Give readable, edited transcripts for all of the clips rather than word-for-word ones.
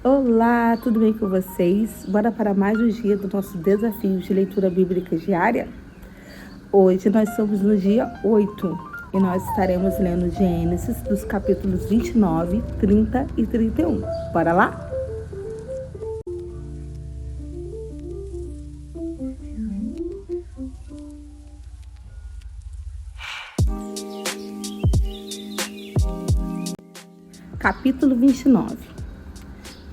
Olá, tudo bem com vocês? Bora para mais um dia do nosso desafio de leitura bíblica diária? Hoje nós estamos no dia 8 e nós estaremos lendo Gênesis dos capítulos 29, 30 e 31. Bora lá? Capítulo 29.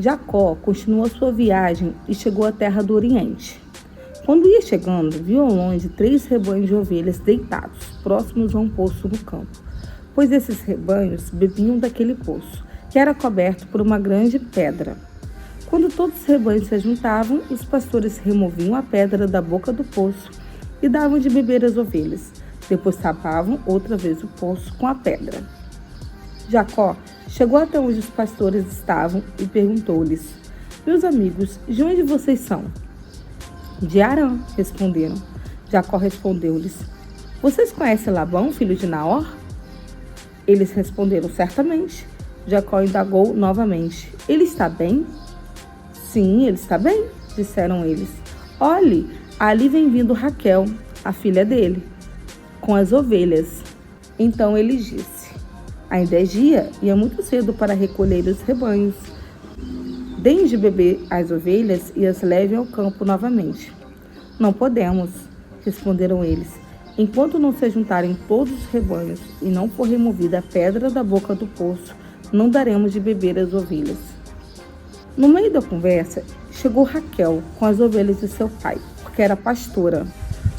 Jacó continuou sua viagem e chegou à terra do Oriente. Quando ia chegando, viu ao longe 3 rebanhos de ovelhas deitados, próximos a um poço no campo, pois esses rebanhos bebiam daquele poço, que era coberto por uma grande pedra. Quando todos os rebanhos se juntavam, os pastores removiam a pedra da boca do poço e davam de beber às ovelhas. Depois tapavam outra vez o poço com a pedra. Jacó chegou até onde os pastores estavam e perguntou-lhes: "Meus amigos, de onde vocês são?" "De Harã", responderam. Jacó respondeu-lhes: "Vocês conhecem Labão, filho de Naor?" Eles responderam: "Certamente." Jacó indagou novamente: "Ele está bem?" "Sim, ele está bem", disseram eles. "Olhe, ali vem vindo Raquel, a filha dele, com as ovelhas." Então ele disse: "Ainda é dia e é muito cedo para recolher os rebanhos. Deem de beber às ovelhas e as levem ao campo novamente." "Não podemos", responderam eles. "Enquanto não se juntarem todos os rebanhos e não for removida a pedra da boca do poço, não daremos de beber às ovelhas." No meio da conversa, chegou Raquel com as ovelhas de seu pai, porque era pastora.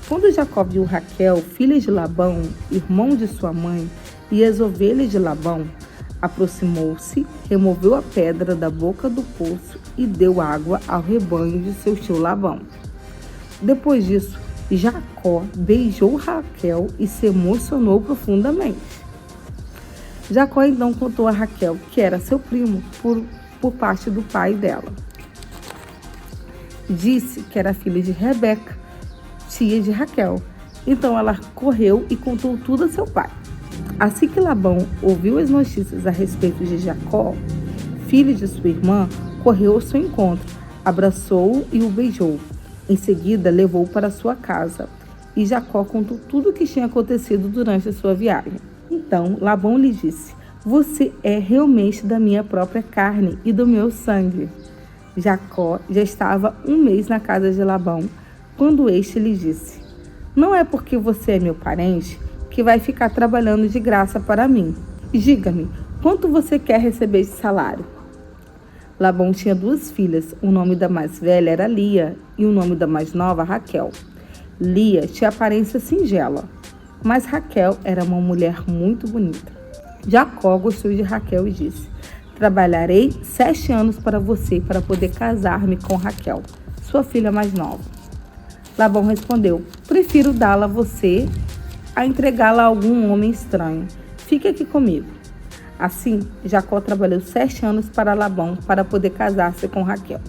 Quando Jacó viu Raquel, filha de Labão, irmão de sua mãe, e as ovelhas de Labão, aproximou-se, removeu a pedra da boca do poço e deu água ao rebanho de seu tio Labão. Depois disso, Jacó beijou Raquel e se emocionou profundamente. Jacó então contou a Raquel que era seu primo por parte do pai dela. Disse que era filha de Rebeca, tia de Raquel. Então ela correu e contou tudo a seu pai. Assim que Labão ouviu as notícias a respeito de Jacó, filho de sua irmã, correu ao seu encontro, abraçou-o e o beijou. Em seguida, levou-o para sua casa. E Jacó contou tudo o que tinha acontecido durante a sua viagem. Então Labão lhe disse: "Você é realmente da minha própria carne e do meu sangue." Jacó já estava 1 mês na casa de Labão, quando este lhe disse: "Não é porque você é meu parente que vai ficar trabalhando de graça para mim. Diga-me, quanto você quer receber de salário?" Labão tinha 2 filhas. O nome da mais velha era Lia e o nome da mais nova, Raquel. Lia tinha aparência singela, mas Raquel era uma mulher muito bonita. Jacó gostou de Raquel e disse: "Trabalharei 7 anos para você para poder casar-me com Raquel, sua filha mais nova." Labão respondeu: "Prefiro dá-la a você a entregá-la a algum homem estranho. Fique aqui comigo." Assim, Jacó trabalhou 7 anos para Labão para poder casar-se com Raquel.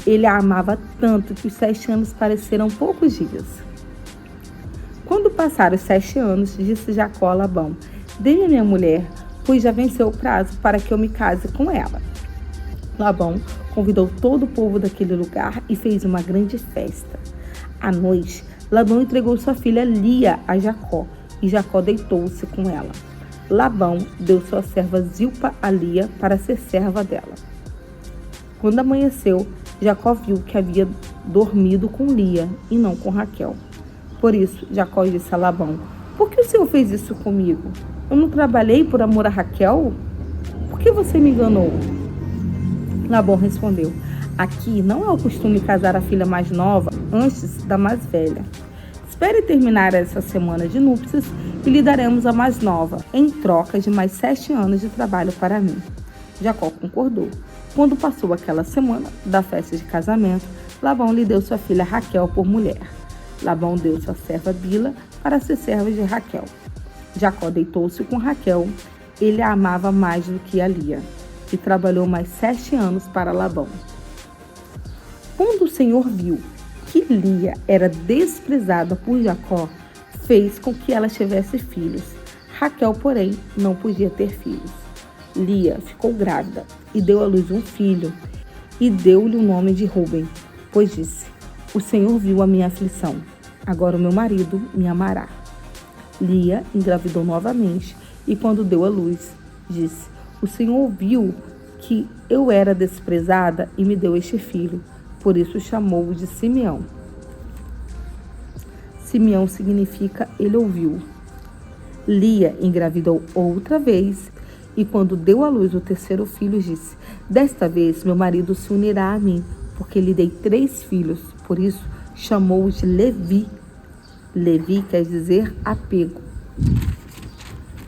Ele a amava tanto que os 7 anos pareceram poucos dias. Quando passaram os 7 anos, disse Jacó a Labão: "Dê-me a minha mulher, pois já venceu o prazo para que eu me case com ela." Labão convidou todo o povo daquele lugar e fez uma grande festa. À noite, Labão entregou sua filha Lia a Jacó, e Jacó deitou-se com ela. Labão deu sua serva Zilpa a Lia para ser serva dela. Quando amanheceu, Jacó viu que havia dormido com Lia e não com Raquel. Por isso, Jacó disse a Labão: "Por que o senhor fez isso comigo? Eu não trabalhei por amor a Raquel? Por que você me enganou?" Labão respondeu: "Aqui não é o costume casar a filha mais nova antes da mais velha. Espere terminar essa semana de núpcias e lhe daremos a mais nova, em troca de mais 7 anos de trabalho para mim." Jacó concordou. Quando passou aquela semana da festa de casamento, Labão lhe deu sua filha Raquel por mulher. Labão deu sua serva Bila para ser serva de Raquel. Jacó deitou-se com Raquel. Ele a amava mais do que a Lia e trabalhou mais 7 anos para Labão. Quando o Senhor viu que Lia era desprezada por Jacó, fez com que ela tivesse filhos. Raquel, porém, não podia ter filhos. Lia ficou grávida e deu à luz um filho. e deu-lhe o nome de Rúben, pois disse: o Senhor viu a minha aflição, agora o meu marido me amará. Lia engravidou novamente e quando deu à luz, disse: o Senhor viu que eu era desprezada e me deu este filho, por isso chamou-o de Simeão. Simeão significa ele ouviu. Lia engravidou outra vez e quando deu à luz o terceiro filho, disse: desta vez meu marido se unirá a mim, porque lhe dei 3 filhos, por isso chamou-o de Levi. Levi quer dizer apego.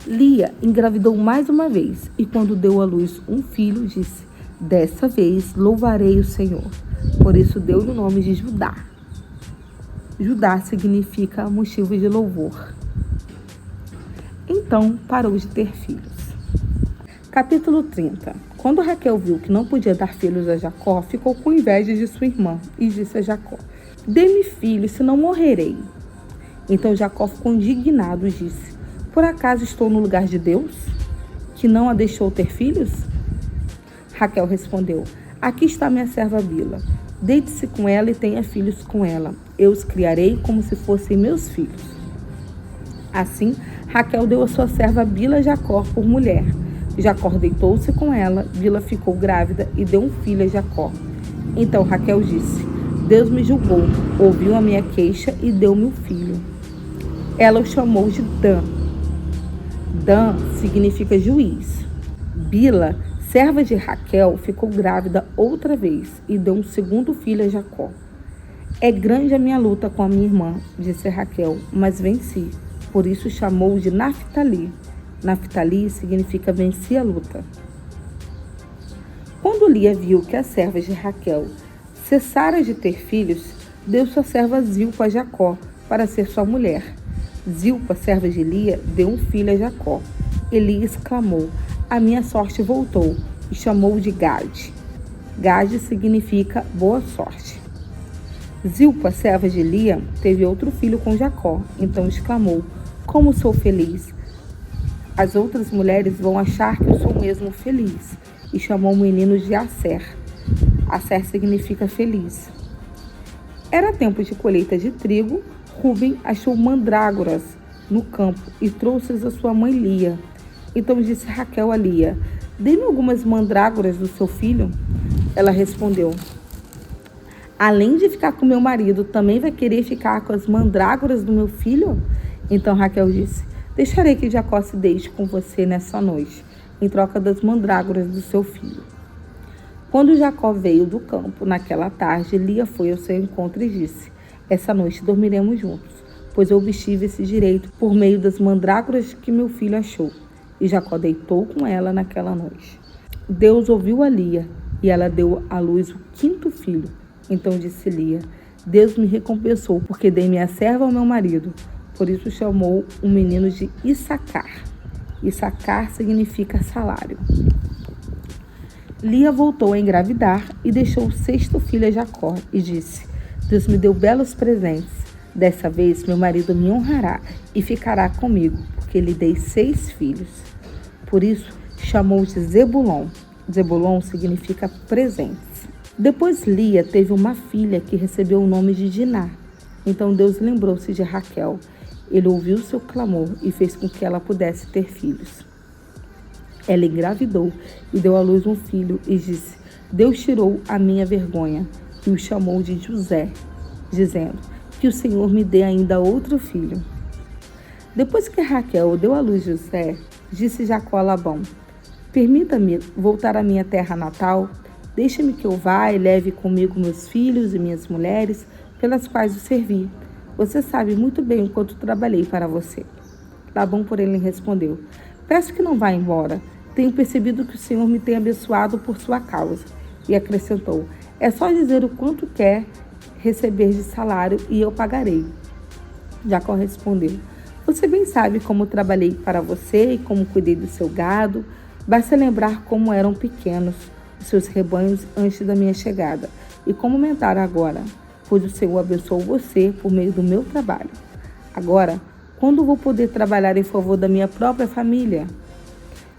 Lia engravidou mais uma vez e quando deu à luz um filho, disse: dessa vez louvarei o Senhor. Por isso deu-lhe o nome de Judá. Judá significa motivo de louvor. Então parou de ter filhos. Capítulo 30. Quando Raquel viu que não podia dar filhos a Jacó, ficou com inveja de sua irmã e disse a Jacó: dê-me filhos, senão morrerei. Então Jacó ficou indignado e disse: por acaso estou no lugar de Deus, que não a deixou ter filhos? Raquel respondeu: aqui está minha serva Bila. Deite-se com ela e tenha filhos com ela. Eu os criarei como se fossem meus filhos. Assim, Raquel deu a sua serva Bila a Jacó por mulher. Jacó deitou-se com ela, Bila ficou grávida e deu um filho a Jacó. Então Raquel disse: Deus me julgou, ouviu a minha queixa e deu-me um filho. Ela o chamou de Dan. Dan significa juiz. Bila, serva de Raquel, ficou grávida outra vez e deu um segundo filho a Jacó. É grande a minha luta com a minha irmã, disse Raquel, mas venci. Por isso chamou de Naftali. Naftali significa venci a luta. Quando Lia viu que as servas de Raquel cessaram de ter filhos, deu sua serva Zilpa a Jacó para ser sua mulher. Zilpa, serva de Lia, deu um filho a Jacó. Lia exclamou: a minha sorte voltou, e chamou-o de Gade. Gade significa boa sorte. Zilpa, serva de Lia, teve outro filho com Jacó, então exclamou: como sou feliz! As outras mulheres vão achar que eu sou mesmo feliz. E chamou o menino de Asser. Asser significa feliz. Era tempo de colheita de trigo. Rúben achou mandrágoras no campo e trouxe-as a sua mãe Lia. Então disse Raquel a Lia: dê-me algumas mandrágoras do seu filho. Ela respondeu: além de ficar com meu marido, também vai querer ficar com as mandrágoras do meu filho? Então Raquel disse: deixarei que Jacó se deite com você nessa noite, em troca das mandrágoras do seu filho. Quando Jacó veio do campo naquela tarde, Lia foi ao seu encontro e disse: essa noite dormiremos juntos, pois eu obtive esse direito por meio das mandrágoras que meu filho achou. E Jacó deitou com ela naquela noite. Deus ouviu a Lia, e ela deu à luz o 5º filho. Então disse Lia: Deus me recompensou, porque dei minha serva ao meu marido. Por isso chamou o menino de Issacar. Issacar significa salário. Lia voltou a engravidar e deixou o 6º filho a Jacó e disse: Deus me deu belos presentes. Dessa vez meu marido me honrará e ficará comigo, porque lhe dei 6 filhos. Por isso chamou de Zebulon. Zebulon significa presentes. Depois Lia teve uma filha que recebeu o nome de Diná. Então Deus lembrou-se de Raquel. Ele ouviu seu clamor e fez com que ela pudesse ter filhos. Ela engravidou e deu à luz um filho e disse: Deus tirou a minha vergonha, e o chamou de José, dizendo: que o Senhor me dê ainda outro filho. Depois que Raquel deu à luz José, disse Jacó a Labão: permita-me voltar à minha terra natal, deixe-me que eu vá e leve comigo meus filhos e minhas mulheres, pelas quais o servi. Você sabe muito bem o quanto trabalhei para você. Labão, porém, lhe respondeu: peço que não vá embora. Tenho percebido que o Senhor me tem abençoado por sua causa. E acrescentou: é só dizer o quanto quer receber de salário e eu pagarei. Jacó respondeu: você bem sabe como trabalhei para você e como cuidei do seu gado. Basta lembrar como eram pequenos os seus rebanhos antes da minha chegada e como aumentaram agora, pois o Senhor abençoou você por meio do meu trabalho. Agora, quando vou poder trabalhar em favor da minha própria família?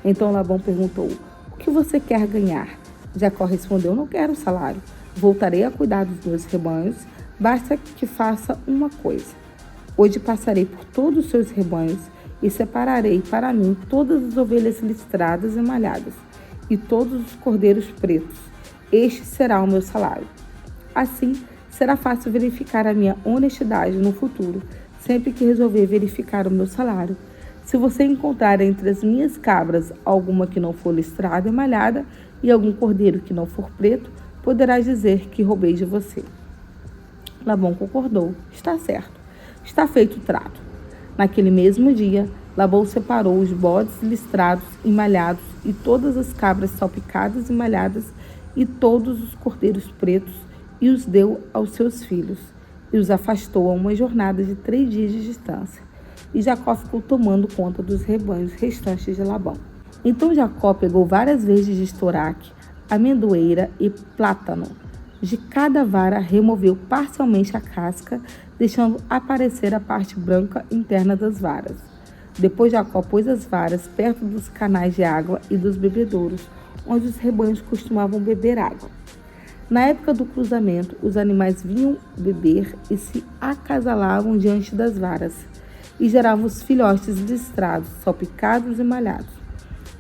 Então Labão perguntou: o que você quer ganhar? Jacó respondeu: não quero salário. Voltarei a cuidar dos meus rebanhos. Basta que faça uma coisa. Hoje passarei por todos os seus rebanhos e separarei para mim todas as ovelhas listradas e malhadas e todos os cordeiros pretos. Este será o meu salário. Assim, será fácil verificar a minha honestidade no futuro, sempre que resolver verificar o meu salário. Se você encontrar entre as minhas cabras alguma que não for listrada e malhada e algum cordeiro que não for preto, poderás dizer que roubei de você. Labão concordou. Está certo. Está feito o trato. Naquele mesmo dia, Labão separou os bodes listrados e malhados e todas as cabras salpicadas e malhadas e todos os cordeiros pretos e os deu aos seus filhos e os afastou a uma jornada de 3 dias de distância. E Jacó ficou tomando conta dos rebanhos restantes de Labão. Então Jacó pegou várias vezes de estoraque, amendoeira e plátano. De cada vara removeu parcialmente a casca, deixando aparecer a parte branca interna das varas. Depois Jacó pôs as varas perto dos canais de água e dos bebedouros, onde os rebanhos costumavam beber água. Na época do cruzamento, os animais vinham beber e se acasalavam diante das varas, e geravam os filhotes listrados, salpicados e malhados.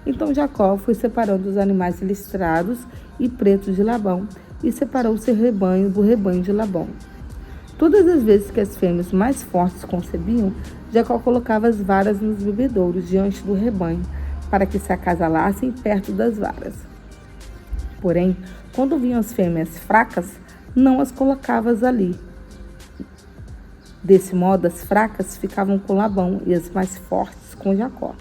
Então Jacó foi separando os animais listrados e pretos de Labão, e separou seu rebanho do rebanho de Labão. Todas as vezes que as fêmeas mais fortes concebiam, Jacó colocava as varas nos bebedouros diante do rebanho, para que se acasalassem perto das varas. Porém, quando vinham as fêmeas fracas, não as colocava ali. Desse modo, as fracas ficavam com Labão e as mais fortes com Jacó.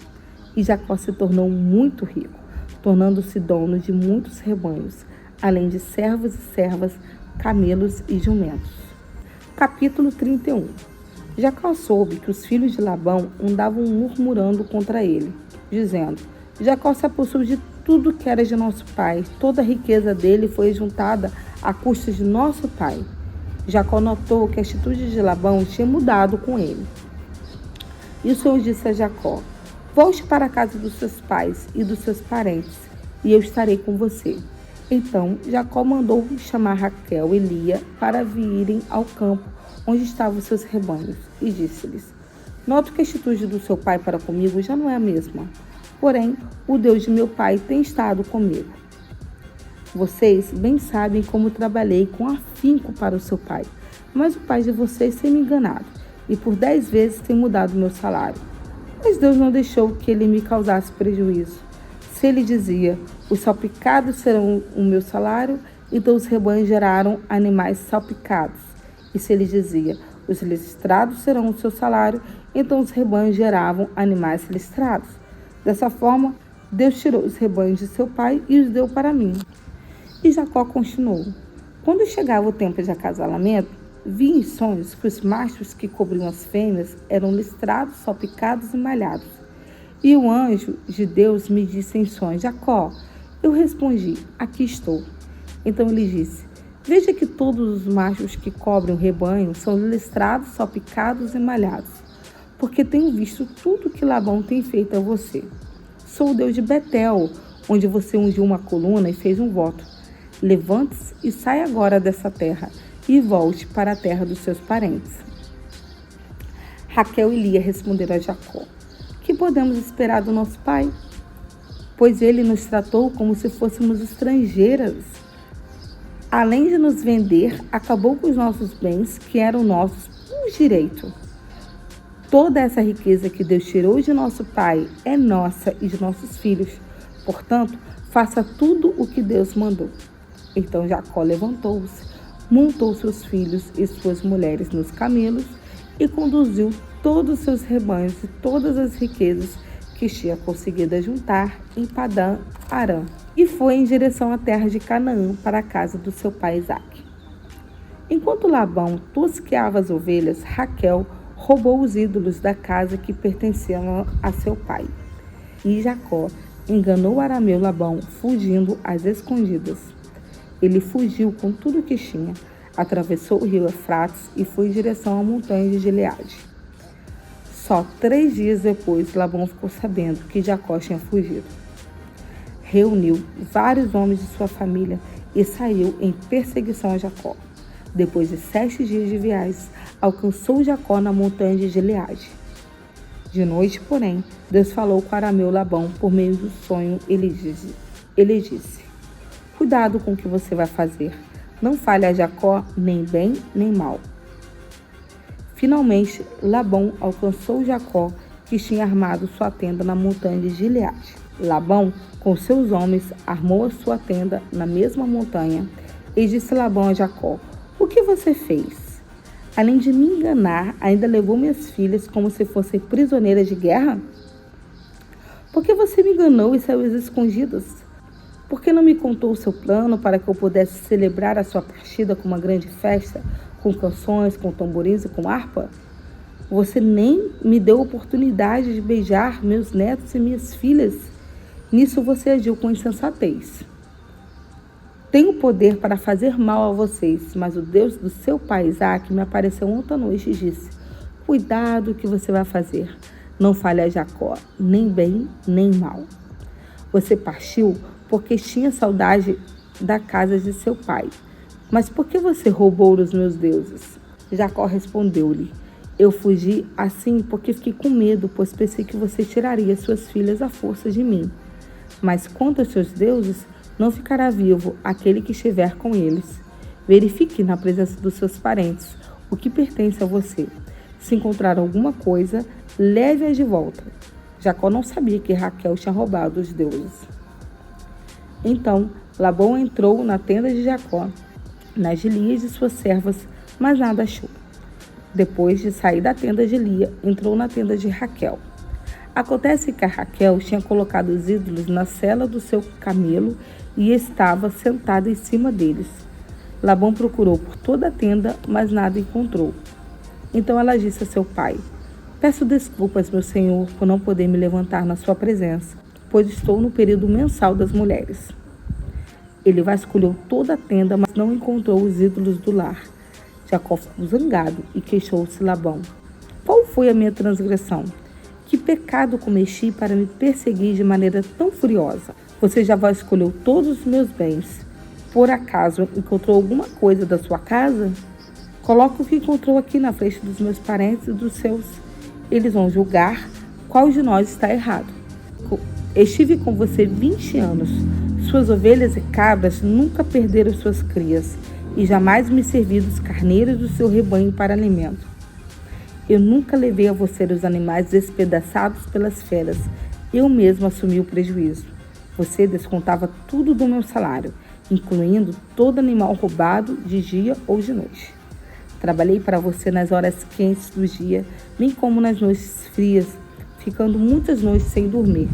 E Jacó se tornou muito rico, tornando-se dono de muitos rebanhos, além de servos e servas, camelos e jumentos. Capítulo 31. Jacó soube que os filhos de Labão andavam murmurando contra ele, dizendo: Jacó se apossou de tudo que era de nosso pai, toda a riqueza dele foi juntada à custa de nosso pai. Jacó notou que a atitude de Labão tinha mudado com ele. E o Senhor disse a Jacó: volte para a casa dos seus pais e dos seus parentes, e eu estarei com você. Então Jacó mandou chamar Raquel e Lia para virem ao campo onde estavam seus rebanhos, e disse-lhes: noto que a atitude do seu pai para comigo já não é a mesma. Porém, o Deus de meu pai tem estado comigo. Vocês bem sabem como trabalhei com afinco para o seu pai, mas o pai de vocês tem me enganado, e por 10 vezes tem mudado meu salário. Mas Deus não deixou que ele me causasse prejuízo. Se ele dizia: os salpicados serão o meu salário, então os rebanhos geraram animais salpicados. E se ele dizia: os listrados serão o seu salário, então os rebanhos geravam animais listrados. Dessa forma, Deus tirou os rebanhos de seu pai e os deu para mim. E Jacó continuou: quando chegava o tempo de acasalamento, vi em sonhos que os machos que cobriam as fêmeas eram listrados, salpicados e malhados. E o anjo de Deus me disse em sonhos: Jacó. Eu respondi: aqui estou. Então ele disse: veja que todos os machos que cobrem o rebanho são listrados, salpicados e malhados, porque tenho visto tudo que Labão tem feito a você. Sou o Deus de Betel, onde você ungiu uma coluna e fez um voto. Levante-se e saia agora dessa terra e volte para a terra dos seus parentes. Raquel e Lia responderam a Jacó: que podemos esperar do nosso pai? Pois ele nos tratou como se fôssemos estrangeiras. Além de nos vender, acabou com os nossos bens, que eram nossos por direito. Toda essa riqueza que Deus tirou de nosso pai é nossa e de nossos filhos. Portanto, faça tudo o que Deus mandou. Então Jacó levantou-se, montou seus filhos e suas mulheres nos camelos e conduziu todos os seus rebanhos e todas as riquezas que tinha conseguido juntar em Padã Arã, e foi em direção à terra de Canaã, para a casa do seu pai Isaque. Enquanto Labão tosqueava as ovelhas, Raquel roubou os ídolos da casa que pertenciam a seu pai. E Jacó enganou o arameu Labão, fugindo às escondidas. Ele fugiu com tudo o que tinha, atravessou o rio Eufrates e foi em direção à montanha de Gileade. Só 3 dias depois, Labão ficou sabendo que Jacó tinha fugido. reuniu vários homens de sua família e saiu em perseguição a Jacó. Depois de 7 dias de viagem, alcançou Jacó na montanha de Gileade. De noite, porém, Deus falou com Arameu Labão por meio do sonho. Ele disse: cuidado com o que você vai fazer. Não fale a Jacó nem bem nem mal. Finalmente, Labão alcançou Jacó, que tinha armado sua tenda na montanha de Gileade. Labão, com seus homens, armou a sua tenda na mesma montanha e disse Labão a Jacó: o que você fez? Além de me enganar, ainda levou minhas filhas como se fossem prisioneiras de guerra? Por que você me enganou e saiu às escondidas? Por que não me contou o seu plano para que eu pudesse celebrar a sua partida com uma grande festa, com canções, com tamborins e com harpa? Você nem me deu oportunidade de beijar meus netos e minhas filhas. Nisso você agiu com insensatez. Tenho poder para fazer mal a vocês, mas o Deus do seu pai Isaque me apareceu ontem à noite e disse: cuidado o que você vai fazer. Não fale a Jacó, nem bem, nem mal. Você partiu porque tinha saudade da casa de seu pai. Mas por que você roubou os meus deuses? Jacó respondeu-lhe: eu fugi assim porque fiquei com medo, pois pensei que você tiraria suas filhas à força de mim. Mas quanto aos seus deuses, não ficará vivo aquele que estiver com eles. Verifique na presença dos seus parentes o que pertence a você. Se encontrar alguma coisa, leve-a de volta. Jacó não sabia que Raquel tinha roubado os deuses. Então, Labão entrou na tenda de Jacó, nas Lias de suas servas, mas nada achou. Depois de sair da tenda de Lia, entrou na tenda de Raquel. Acontece que a Raquel tinha colocado os ídolos na sela do seu camelo e estava sentada em cima deles. Labão procurou por toda a tenda, mas nada encontrou. Então ela disse a seu pai: peço desculpas, meu senhor, por não poder me levantar na sua presença, pois estou no período mensal das mulheres. Ele vasculhou toda a tenda, mas não encontrou os ídolos do lar. Jacó ficou zangado e queixou-se Labão: qual foi a minha transgressão? Que pecado cometi para me perseguir de maneira tão furiosa? Você já vasculhou todos os meus bens. Por acaso encontrou alguma coisa da sua casa? Coloque o que encontrou aqui na frente dos meus parentes e dos seus. Eles vão julgar qual de nós está errado. Estive com você 20 anos. Suas ovelhas e cabras nunca perderam suas crias, e jamais me servi dos carneiros do seu rebanho para alimento. Eu nunca levei a você os animais despedaçados pelas feras. Eu mesmo assumi o prejuízo. Você descontava tudo do meu salário, incluindo todo animal roubado de dia ou de noite. Trabalhei para você nas horas quentes do dia, bem como nas noites frias, ficando muitas noites sem dormir.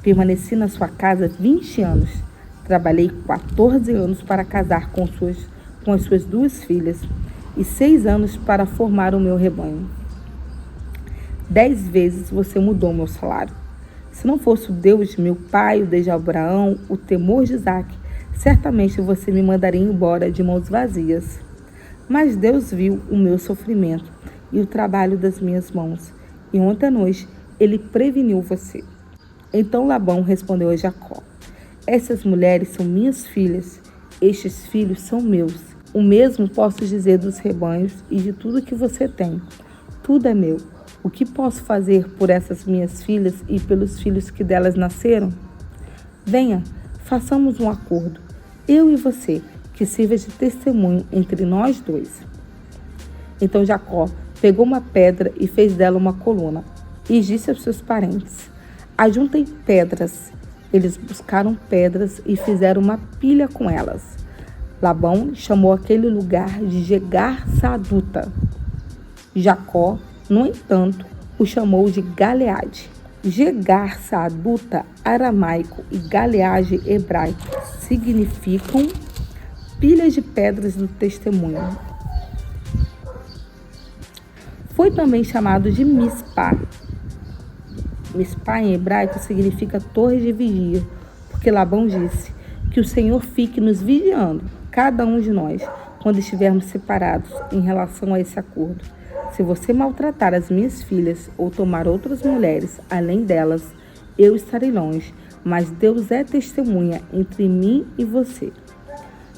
Permaneci na sua casa 20 anos. Trabalhei 14 anos para casar com as suas 2 filhas e 6 anos para formar o meu rebanho. 10 vezes você mudou meu salário. Se não fosse o Deus de meu pai, o Deus de Abraão, o temor de Isaque, certamente você me mandaria embora de mãos vazias. Mas Deus viu o meu sofrimento e o trabalho das minhas mãos, e ontem à noite ele preveniu você. Então Labão respondeu a Jacó: essas mulheres são minhas filhas, estes filhos são meus. O mesmo posso dizer dos rebanhos e de tudo que você tem. Tudo é meu. O que posso fazer por essas minhas filhas e pelos filhos que delas nasceram? Venha, façamos um acordo, eu e você, que sirva de testemunho entre nós dois. Então Jacó pegou uma pedra e fez dela uma coluna, e disse aos seus parentes: ajuntem pedras. Eles buscaram pedras e fizeram uma pilha com elas. Labão chamou aquele lugar de Jegar-Saaduta. Jacó, no entanto, o chamou de Galeade. Jegar-Saaduta aramaico e Galeade hebraico significam pilhas de pedras do testemunho. Foi também chamado de Mispá. Mispá em hebraico significa torre de vigia, porque Labão disse: que o Senhor fique nos vigiando, cada um de nós, quando estivermos separados em relação a esse acordo. Se você maltratar as minhas filhas ou tomar outras mulheres além delas, eu estarei longe, mas Deus é testemunha entre mim e você.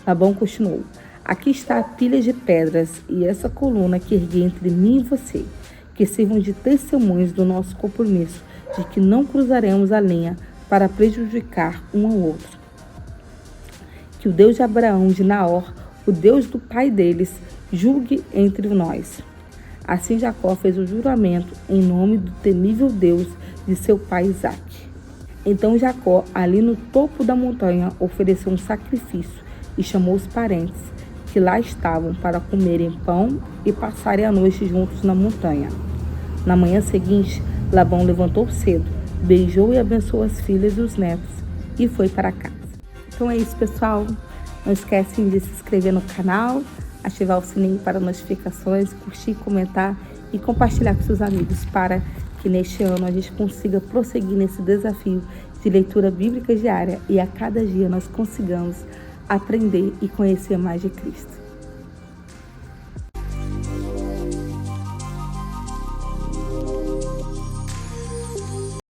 Labão continuou: aqui está a pilha de pedras e essa coluna que ergui entre mim e você, que sirvam de testemunhos do nosso compromisso de que não cruzaremos a linha para prejudicar um ao outro. Que o Deus de Abraão, de Naor, o Deus do pai deles, julgue entre nós. Assim Jacó fez o juramento em nome do temível Deus de seu pai Isaque. Então Jacó, ali no topo da montanha, ofereceu um sacrifício e chamou os parentes que lá estavam para comerem pão e passarem a noite juntos na montanha. Na manhã seguinte, Labão levantou cedo, beijou e abençoou as filhas e os netos e foi para casa. Então é isso, pessoal. Não esquecem de se inscrever no canal, ativar o sininho para notificações, curtir, comentar e compartilhar com seus amigos para que neste ano a gente consiga prosseguir nesse desafio de leitura bíblica diária e a cada dia nós consigamos aprender e conhecer mais de Cristo.